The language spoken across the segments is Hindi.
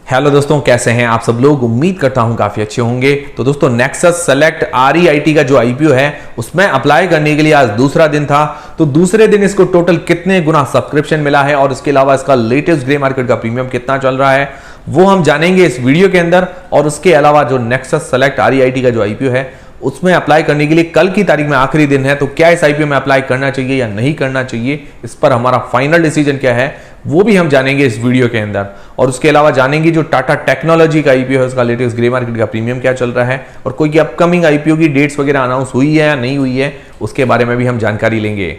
हेलो दोस्तों, कैसे हैं आप सब लोग। उम्मीद करता हूं काफी अच्छे होंगे। तो दोस्तों, नेक्सस सेलेक्ट REIT का जो आईपीओ है उसमें अप्लाई करने के लिए आज दूसरा दिन था। तो दूसरे दिन इसको टोटल कितने गुना सब्सक्रिप्शन मिला है और इसके अलावा इसका लेटेस्ट ग्रे मार्केट का प्रीमियम कितना चल रहा है वो हम जानेंगे इस वीडियो के अंदर। और उसके अलावा जो नेक्सस सेलेक्ट REIT का जो आईपीओ है उसमें अप्लाई करने के लिए कल की तारीख में आखिरी दिन है। तो क्या इस आईपीओ में अप्लाई करना चाहिए या नहीं करना चाहिए, इस पर हमारा फाइनल डिसीजन क्या है वो भी हम जानेंगे इस वीडियो के अंदर। और उसके अलावा जानेंगे जो टाटा टेक्नोलॉजी का आईपीओ है उसका लेटेस्ट ग्रे मार्केट का प्रीमियम क्या चल रहा है और कोई अपकमिंग आईपीओ की डेट्स वगैरह अनाउंस हुई है या नहीं हुई है उसके बारे में भी हम जानकारी लेंगे।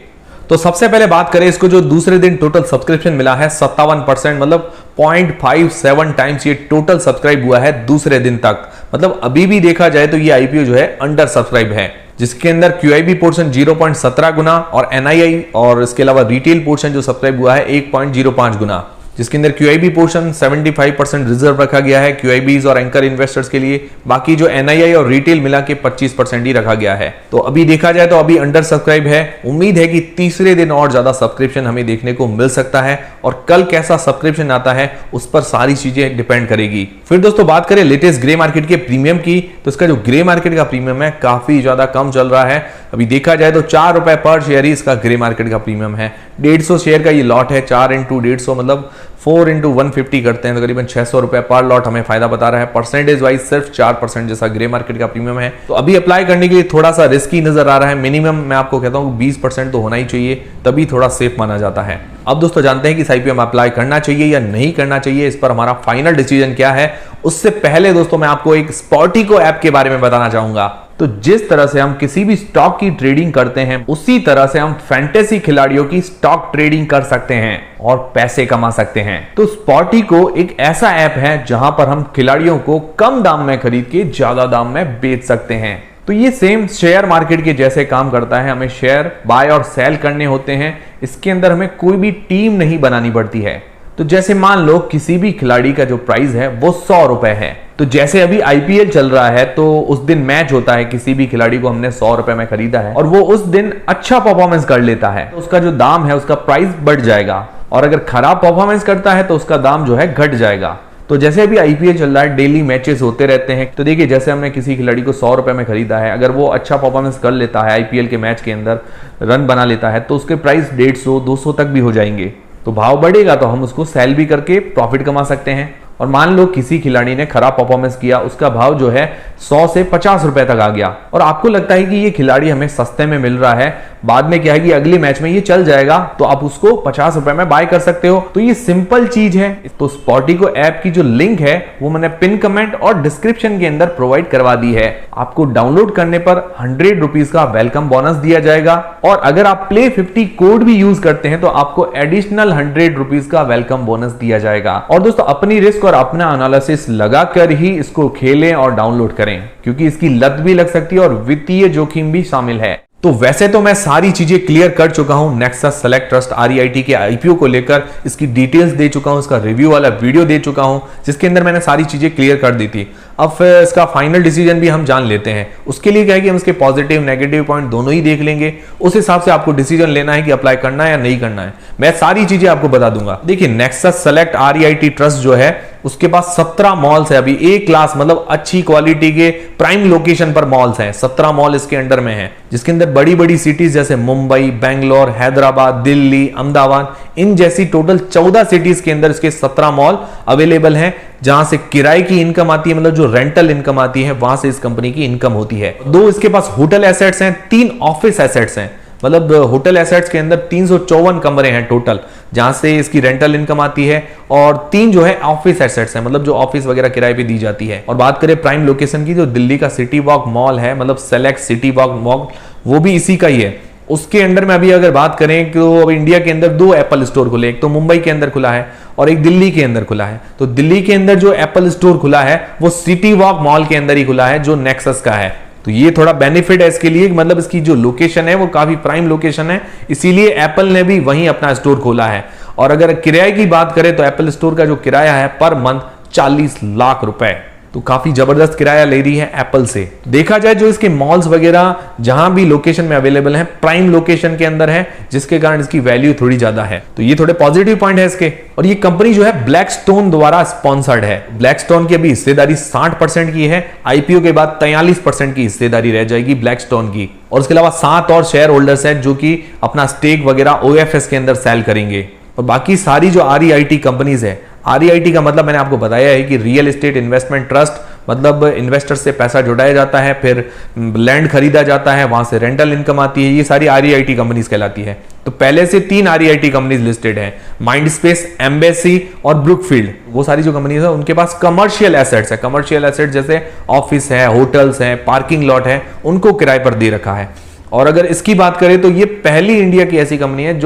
तो सबसे पहले बात करें, इसको जो दूसरे दिन टोटल सब्सक्रिप्शन मिला है 57%, मतलब 0.57 टाइम्स ये टोटल सब्सक्राइब हुआ है दूसरे दिन तक। मतलब अभी भी देखा जाए तो ये आईपीओ जो है अंडर सब्सक्राइब है, जिसके अंदर QIB पोर्शन 0.17 गुना और NII और इसके अलावा रिटेल पोर्शन जो सब्सक्राइब हुआ है 1.05 गुना, जिसके अंदर QIB पोर्शन 75% रिजर्व रखा गया है QIBs और एंकर इन्वेस्टर्स के लिए। बाकी जो NII और रिटेल मिला के 25% ही रखा गया है। तो अभी देखा जाए तो अभी अंडर सब्सक्राइब है। उम्मीद है कि तीसरे दिन और ज्यादा सब्सक्रिप्शन हमें देखने को मिल सकता है और कल कैसा सब्सक्रिप्शन आता है उस पर सारी चीजें डिपेंड करेगी। फिर दोस्तों बात करें लेटेस्ट ग्रे मार्केट के प्रीमियम की, तो इसका जो ग्रे मार्केट का प्रीमियम है काफी ज्यादा कम चल रहा है। अभी देखा जाए तो 4 रुपए पर शेयर ही इसका ग्रे मार्केट का प्रीमियम है। 150 शेयर का ये लॉट है, 4 × 150 मतलब 4 × 150 करते हैं तो करीबन 600 रुपए पर लॉट हमें फायदा बता रहा है। परसेंटेज वाइज सिर्फ 4% जैसा ग्रे मार्केट का प्रीमियम है। तो अभी अप्लाई करने के लिए थोड़ा सा रिस्की नजर आ रहा है। मिनिमम मैं आपको कहता हूँ 20% तो होना ही चाहिए, तभी थोड़ा सेफ माना जाता है। अब दोस्तों जानते हैं कि इस आईपीओ में अप्लाई करना चाहिए या नहीं करना चाहिए, इस पर हमारा फाइनल डिसीजन क्या है। उससे पहले दोस्तों मैं आपको एक स्पॉटिको ऐप के बारे में बताना चाहूंगा। तो जिस तरह से हम किसी भी स्टॉक की ट्रेडिंग करते हैं उसी तरह से हम फैंटेसी खिलाड़ियों की स्टॉक ट्रेडिंग कर सकते हैं और पैसे कमा सकते हैं। तो स्पॉटिको एक ऐसा ऐप है जहां पर हम खिलाड़ियों को कम दाम में खरीद के ज्यादा दाम में बेच सकते हैं। तो ये सेम शेयर मार्केट के जैसे काम करता है। हमें शेयर बाय और सेल करने होते हैं। इसके अंदर हमें कोई भी टीम नहीं बनानी पड़ती है। तो जैसे मान लो किसी भी खिलाड़ी का जो प्राइस है वो 100 रुपए है, तो जैसे अभी IPL चल रहा है तो उस दिन मैच होता है, किसी भी खिलाड़ी को हमने 100 रुपए में खरीदा है और वो उस दिन अच्छा परफॉर्मेंस कर लेता है तो उसका जो दाम है उसका प्राइस बढ़ जाएगा, और अगर खराब परफॉर्मेंस करता है तो उसका दाम जो है घट जाएगा। तो जैसे अभी IPL चल रहा है, डेली मैचेस होते रहते हैं। तो देखिए जैसे हमने किसी खिलाड़ी को 100 रुपए में खरीदा है, अगर वो अच्छा परफॉर्मेंस कर लेता है IPL के मैच के अंदर, रन बना लेता है, तो उसके प्राइस 150-200 तक भी हो जाएंगे। तो भाव बढ़ेगा तो हम उसको सेल भी करके प्रॉफिट कमा सकते हैं। और मान लो किसी खिलाड़ी ने खराब परफॉर्मेंस किया, उसका भाव जो है 100 से 50 रुपए तक आ गया और आपको लगता है कि ये खिलाड़ी हमें सस्ते में मिल रहा है, बाद में क्या है कि अगले मैच में ये चल जाएगा, तो आप उसको 50 रुपए में बाय कर सकते हो। तो ये सिंपल चीज है। तो स्पॉटिको ऐप की जो लिंक है वो मैंने पिन कमेंट और डिस्क्रिप्शन के अंदर प्रोवाइड करवा दी है। आपको डाउनलोड करने पर 100 रुपीज का वेलकम बोनस दिया जाएगा और अगर आप प्ले 50 कोड भी यूज करते हैं तो आपको एडिशनल 100 रुपीज का वेलकम बोनस दिया जाएगा। और दोस्तों अपनी रिस्क और अपना एनालिसिस लगाकर ही इसको खेलें और डाउनलोड करें, क्योंकि इसकी लत भी लग सकती है और वित्तीय जोखिम भी शामिल है। तो वैसे तो मैं सारी चीजें क्लियर कर चुका हूं नेक्सस सेलेक्ट ट्रस्ट REIT के आईपीओ को लेकर, इसकी डिटेल्स दे चुका हूं, इसका रिव्यू वाला वीडियो दे चुका हूं जिसके अंदर मैंने सारी चीजें क्लियर कर दी थी। अब फिर इसका फाइनल डिसीजन भी हम जान लेते हैं। उसके लिए क्या है कि हम इसके पॉजिटिव नेगेटिव पॉइंट दोनों ही देख लेंगे। उस हिसाब से आपको डिसीजन लेना है कि अप्लाई करना है या नहीं करना है। मैं सारी चीजें आपको बता दूंगा। देखिए नेक्सस सेलेक्ट REIT ट्रस्ट जो है उसके पास 17 मॉल्स है। अभी ए क्लास मतलब अच्छी क्वालिटी के प्राइम लोकेशन पर मॉल्स हैं। 17 मॉल इसके अंडर में हैं, जिसके अंदर बड़ी बड़ी सिटीज जैसे मुंबई, बेंगलोर, हैदराबाद, दिल्ली, अहमदाबाद, इन जैसी टोटल 14 सिटीज के अंदर इसके 17 मॉल अवेलेबल हैं, जहां से किराए की इनकम आती है, मतलब जो रेंटल इनकम आती है वहां से इस कंपनी की इनकम होती है। 2 इसके पास होटल एसेट्स हैं, 3 ऑफिस एसेट्स हैं। मतलब होटल एसेट्स के अंदर 354 कमरे हैं टोटल, जहां से इसकी रेंटल इनकम आती है, और 3 जो है ऑफिस एसेट्स हैं, मतलब जो ऑफिस वगैरह किराए पे दी जाती है। और बात करें प्राइम लोकेशन की, जो दिल्ली का सिटी वॉक मॉल है, मतलब सेलेक्ट सिटी वॉक मॉल, वो भी इसी का ही है। उसके अंडर में अभी अगर बात करें तो अब इंडिया के अंदर 2 एप्पल स्टोर खुले, एक तो मुंबई के अंदर खुला है और एक दिल्ली के अंदर खुला है। तो दिल्ली के अंदर जो एप्पल स्टोर खुला है वो सिटी वॉक मॉल के अंदर ही खुला है, जो नेक्सस का है। तो ये थोड़ा बेनिफिट है इसके लिए, मतलब इसकी जो लोकेशन है वो काफी प्राइम लोकेशन है, इसीलिए एप्पल ने भी वहीं अपना स्टोर खोला है। और अगर किराए की बात करें तो एप्पल स्टोर का जो किराया है पर मंथ 40 लाख रुपए। तो काफी जबरदस्त किराया ले रही है एप्पल से। देखा जाए जो इसके मॉल्स वगैरह जहां भी लोकेशन में अवेलेबल है, प्राइम लोकेशन के अंदर है, जिसके कारण इसकी वैल्यू थोड़ी ज्यादा है। तो ये थोड़े पॉजिटिव पॉइंट है इसके। और ये कंपनी जो है ब्लैकस्टोन द्वारा स्पॉन्सर्ड है। ब्लैकस्टोन की अभी हिस्सेदारी 60% की है, आईपीओ के बाद 43% की हिस्सेदारी रह जाएगी ब्लैकस्टोन की। और उसके अलावा 7 और शेयर होल्डर्स हैं जो कि अपना स्टेक वगैरह ओएफएस के अंदर सेल करेंगे। और बाकी सारी जो आरईआईटी कंपनीज है, आरईआईटी का मतलब मैंने आपको बताया है कि रियल एस्टेट इन्वेस्टमेंट ट्रस्ट, मतलब इन्वेस्टर से पैसा जुटाया जाता है, फिर लैंड खरीदा जाता है, वहां से रेंटल इनकम आती है, ये सारी आरईआईटी कंपनीज कहलाती है। तो पहले से 3 आरईआईटी कंपनीज लिस्टेड है, माइंडस्पेस, एम्बेसी और ब्रुकफील्ड। वो सारी जो कंपनीज है उनके पास कमर्शियल एसेट्स है, कमर्शियल एसेट जैसे ऑफिस है, होटल्स है, पार्किंग लॉट है, उनको किराए पर दे रखा है। और अगर इसकी बात करें तो ये पहली इंडिया की ऐसी कंपनी है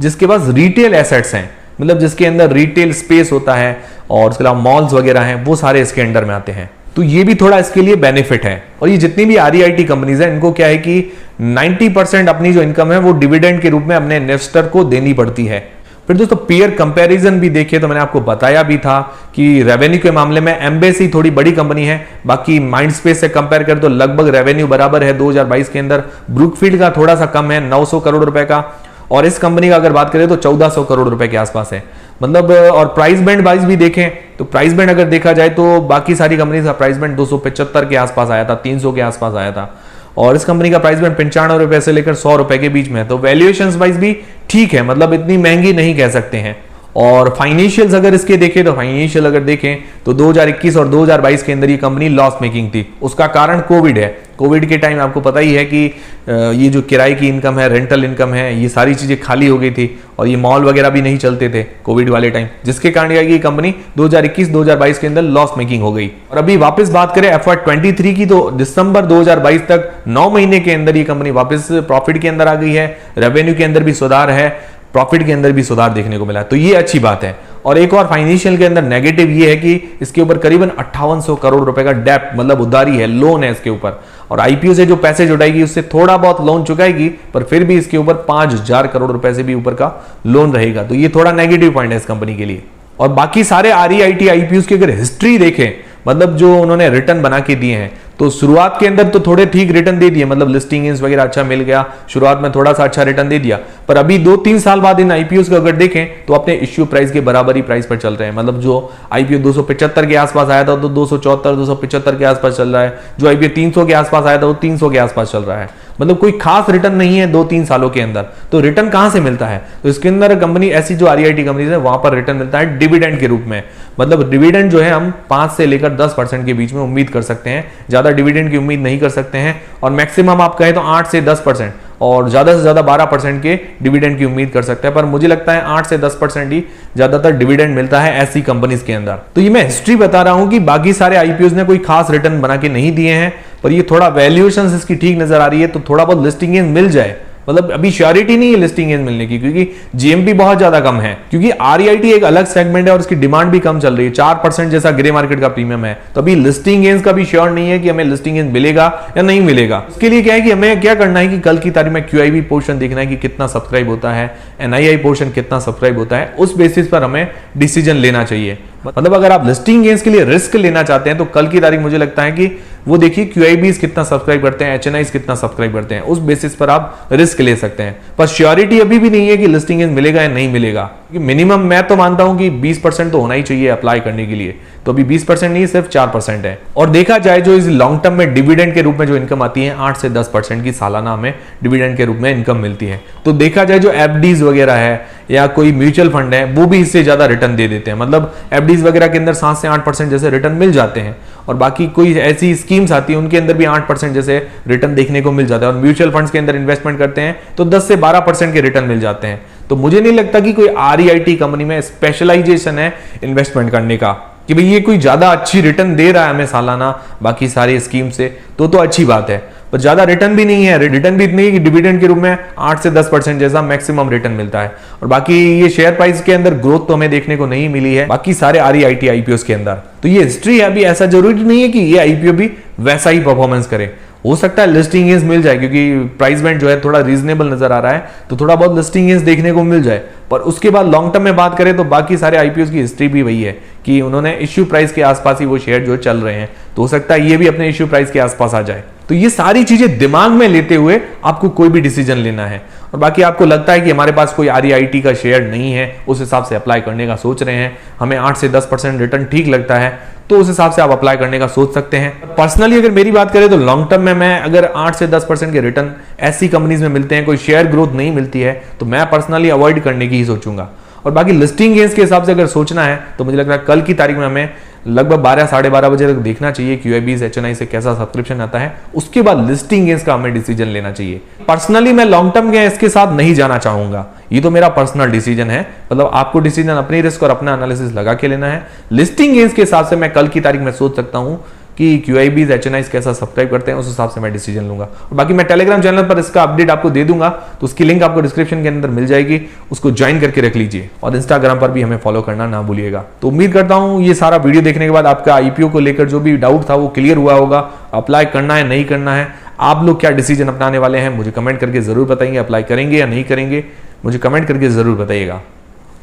जिसके पास रिटेल एसेट्स हैं, मतलब जिसके अंदर रिटेल स्पेस होता है और उसके अलावा मॉल्स वगैरह हैं, वो सारे इसके अंडर में आते हैं। तो ये भी थोड़ा इसके लिए बेनिफिट है। और ये जितनी भी आरईआईटी कंपनीज हैं इनको क्या है कि 90% अपनी जो इनकम है वो डिविडेंड के रूप में अपने इन्वेस्टर को देनी पड़ती है। फिर दोस्तों पीयर कंपैरिजन भी देखिए तो मैंने आपको बताया भी था कि रेवेन्यू के मामले में एम्बेसी थोड़ी बड़ी कंपनी है, बाकी माइंडस्पेस से कंपेयर करें तो लगभग रेवेन्यू बराबर है 2022 के अंदर। ब्रुकफील्ड का थोड़ा सा कम है, 900 करोड़ रुपए का, और इस कंपनी का अगर बात करें तो 1400 करोड़ रुपए के आसपास है, मतलब। और प्राइस बैंड वाइज भी देखें तो प्राइस बैंड अगर देखा जाए तो बाकी सारी कंपनी का प्राइस बैंड 275 के आसपास आया था, 300 के आसपास आया था, और इस कंपनी का प्राइस बैंड 95 रुपए से लेकर 100 रुपए के बीच में है। तो वैल्यूएशंस वाइज भी ठीक है, मतलब इतनी महंगी नहीं कह सकते हैं। और फाइनेंशियल्स अगर इसके देखें तो फाइनेंशियल अगर देखें तो 2021 और 2022 के अंदर ये कंपनी लॉस मेकिंग थी। उसका कारण कोविड है। कोविड के टाइम आपको पता ही है कि ये जो किराए की इनकम है, रेंटल इनकम है, ये सारी चीजें खाली हो गई थी और ये मॉल वगैरह भी नहीं चलते थे कोविड वाले टाइम, जिसके कारण ये कंपनी 2021-2022 के अंदर लॉस मेकिंग हो गई। और अभी वापस बात करें FY23 की तो दिसंबर 2022 तक 9 महीने के अंदर ये कंपनी वापस प्रॉफिट के अंदर आ गई है, रेवेन्यू के अंदर भी सुधार है, प्रॉफिट के अंदर भी सुधार देखने को मिला, तो ये अच्छी बात है। और एक और फाइनेंशियल के अंदर नेगेटिव ये है कि इसके ऊपर करीबन 5800 करोड़ रुपए का डेप्ट, मतलब उधारी है, लोन है इसके ऊपर, और आईपीओ से जो पैसे जुटाएगी उससे थोड़ा बहुत लोन चुकाएगी, पर फिर भी इसके ऊपर 5000 करोड़ रुपए से भी ऊपर का लोन रहेगा। तो ये थोड़ा नेगेटिव पॉइंट है इस कंपनी के लिए। और बाकी सारे आरईआईटी आईपीओ की अगर हिस्ट्री देखें, मतलब जो उन्होंने रिटर्न बना के दिए हैं, तो शुरुआत के अंदर तो थोड़े ठीक रिटर्न दे दिए, मतलब लिस्टिंग गेन्स वगैरह अच्छा मिल गया, शुरुआत में थोड़ा सा अच्छा रिटर्न दे दिया, पर अभी 2-3 साल बाद इन आईपीओस को अगर देखें तो अपने इश्यू प्राइस के बराबर ही प्राइस पर चल रहे हैं। मतलब जो आईपीओ 275 के आसपास आया था तो 274-275 के आसपास चल रहा है, जो आईपीओ 300 के आसपास आया था वो 300 के आसपास चल रहा है। मतलब कोई खास रिटर्न नहीं है 2-3 सालों के अंदर। तो रिटर्न कहां से मिलता है? तो इसके अंदर कंपनी ऐसी जो आरईआईटी कंपनीज है वहां पर रिटर्न मिलता है डिविडेंड के रूप में। मतलब डिविडेंड जो है हम 5 से लेकर 10% के बीच में उम्मीद कर सकते हैं, ज्यादा डिविडेंड की उम्मीद नहीं कर सकते हैं। और मैक्सिमम आप कहें तो 8 से 10% और ज्यादा से ज्यादा 12% के डिविडेंड की उम्मीद कर सकते हैं, पर मुझे लगता है 8 से 10% ही ज्यादातर डिविडेंड मिलता है ऐसी कंपनीज के अंदर। तो ये मैं हिस्ट्री बता रहा हूं कि बाकी सारे आईपीओस ने कोई खास रिटर्न बना के नहीं दिए हैं, पर ये थोड़ा वैल्यूएशन इसकी ठीक नजर आ रही है, तो थोड़ा बहुत लिस्टिंग गेन मिल जाए। मतलब अभी श्योरिटी नहीं है लिस्टिंग गेन मिलने की, क्योंकि जीएमपी बहुत ज्यादा कम है, क्योंकि आरईआईटी एक अलग सेगमेंट है और उसकी डिमांड भी कम चल रही है, 4% जैसा ग्रे मार्केट का प्रीमियम है। तो अभी लिस्टिंग गेन्स का भी श्योर नहीं है कि हमें लिस्टिंग गेन मिलेगा या नहीं मिलेगा। उसके लिए क्या है कि हमें क्या करना है कि कल की तारीख में क्यूआईबी पोर्शन देखना है कि कितना सब्सक्राइब होता है, एनआईआई पोर्शन कितना सब्सक्राइब होता है, उस बेसिस पर हमें डिसीजन लेना चाहिए। मतलब अगर आप लिस्टिंग गेन्स के लिए रिस्क लेना चाहते हैं तो कल की तारीख मुझे लगता है कि वो देखिए क्यूआईबीज कितना सब्सक्राइब करते हैं, एचएनआईज कितना सब्सक्राइब करते हैं, उस बेसिस पर आप रिस्क ले सकते हैं। पर श्योरिटी अभी भी नहीं है कि लिस्टिंग गेन मिलेगा या नहीं मिलेगा। मिनिमम मैं तो मानता हूं कि 20% तो होना ही चाहिए अप्लाई करने के लिए, तो अभी 20% नहीं सिर्फ 4% है। और देखा जाए जो इस लॉन्ग टर्म में डिविडेंड के रूप में जो इनकम आती है 8 से 10% की सालाना हमें डिविडेंड के रूप में इनकम मिलती है। तो देखा जाए जो एफडीज वगैरह है या कोई म्यूचुअल फंड है वो भी इससे ज्यादा रिटर्न दे देते हैं। मतलब एफडीज वगैरह के अंदर 7 से 8% जैसे रिटर्न मिल जाते हैं, और बाकी कोई ऐसी स्कीम्स आती है उनके अंदर भी 8% जैसे रिटर्न देखने को मिल जाता है। और म्यूचुअल फंड्स के अंदर इन्वेस्टमेंट करते हैं तो 10 से 12% के रिटर्न मिल जाते हैं। तो मुझे नहीं लगता कि कोई आरईआईटी कंपनी में स्पेशलाइजेशन है इन्वेस्टमेंट करने का, कि भाई ये कोई ज्यादा अच्छी रिटर्न दे रहा है हमें सालाना बाकी सारी स्कीम से, तो अच्छी बात है। पर ज्यादा रिटर्न भी नहीं है, रिटर्न भी इतनी है कि डिविडेंड के रूप में 8 से 10% जैसा मैक्सिमम रिटर्न मिलता है। और बाकी ये शेयर प्राइस के अंदर ग्रोथ तो हमें देखने को नहीं मिली है बाकी सारे आरईआईटी आईपीओस के अंदर। तो ये हिस्ट्री है, अभी ऐसा जरूरी नहीं है कि ये आईपीओ भी वैसा ही परफॉर्मेंस करे। हो सकता है लिस्टिंग गेन्स मिल जाए, क्योंकि प्राइस बैंड जो है थोड़ा रीजनेबल नजर आ रहा है, तो थोड़ा बहुत लिस्टिंग गेन्स देखने को मिल जाए। पर उसके बाद लॉन्ग टर्म में बात करें तो बाकी सारे आईपीओ की हिस्ट्री भी वही है कि उन्होंने इश्यू प्राइस के आसपास ही वो शेयर जो चल रहे हैं, तो हो सकता है ये भी अपने इश्यू प्राइस के आसपास आ जाए। तो ये सारी चीजें दिमाग में लेते हुए आपको कोई भी डिसीजन लेना है। और बाकी आपको लगता है कि हमारे पास कोई REIT का शेयर नहीं है, उस हिसाब से अप्लाई करने का सोच रहे हैं, हमें 8 से 10% रिटर्न ठीक लगता है, तो उस हिसाब से आप अप्लाई करने का सोच सकते हैं। पर्सनली अगर मेरी बात करें तो लॉन्ग टर्म में मैं अगर 8 से 10% के रिटर्न ऐसी कंपनीज में मिलते हैं, कोई शेयर ग्रोथ नहीं मिलती है, तो मैं पर्सनली अवॉइड करने की ही सोचूंगा। और बाकी लिस्टिंग गेन्स के हिसाब से अगर सोचना है तो मुझे लगता है कल की तारीख में हमें लगभग 12 साढ़े 12 बजे तक देखना चाहिए QIBs HNI से कैसा सब्सक्रिप्शन आता है, उसके बाद लिस्टिंग गेन्स का हमें डिसीजन लेना चाहिए। पर्सनली मैं लॉन्ग टर्म के इसके साथ नहीं जाना चाहूंगा, ये तो मेरा पर्सनल डिसीजन है, मतलब आपको डिसीजन अपनी रिस्क और अपना एनालिसिस लगा के लेना है। लिस्टिंग गेन्स के हिसाब से मैं कल की तारीख में सोच सकता हूं कि QIBs HNIs कैसा सब्सक्राइब करते हैं, उस हिसाब से मैं डिसीजन लूंगा। और बाकी मैं टेलीग्राम चैनल पर इसका अपडेट आपको दे दूंगा, तो उसकी लिंक आपको डिस्क्रिप्शन के अंदर मिल जाएगी, उसको ज्वाइन करके रख लीजिए। और इंस्टाग्राम पर भी हमें फॉलो करना ना भूलिएगा। तो उम्मीद करता हूं ये सारा वीडियो देखने के बाद आपका IPO को लेकर जो भी डाउट था वो क्लियर हुआ होगा। अप्लाई करना है नहीं करना है, आप लोग क्या डिसीजन अपनाने वाले हैं मुझे कमेंट करके जरूर बताएंगे। अप्लाई करेंगे या नहीं करेंगे मुझे कमेंट करके जरूर बताइएगा।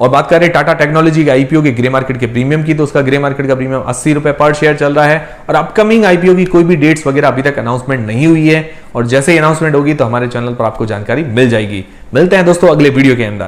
और बात करें टाटा टेक्नोलॉजी के IPO के ग्रे मार्केट के प्रीमियम की, तो उसका ग्रे मार्केट का प्रीमियम 80 रुपए पर शेयर चल रहा है। और अपकमिंग IPO की कोई भी डेट्स वगैरह अभी तक अनाउंसमेंट नहीं हुई है, और जैसे ही अनाउंसमेंट होगी तो हमारे चैनल पर आपको जानकारी मिल जाएगी। मिलते हैं दोस्तों अगले वीडियो के अंदर।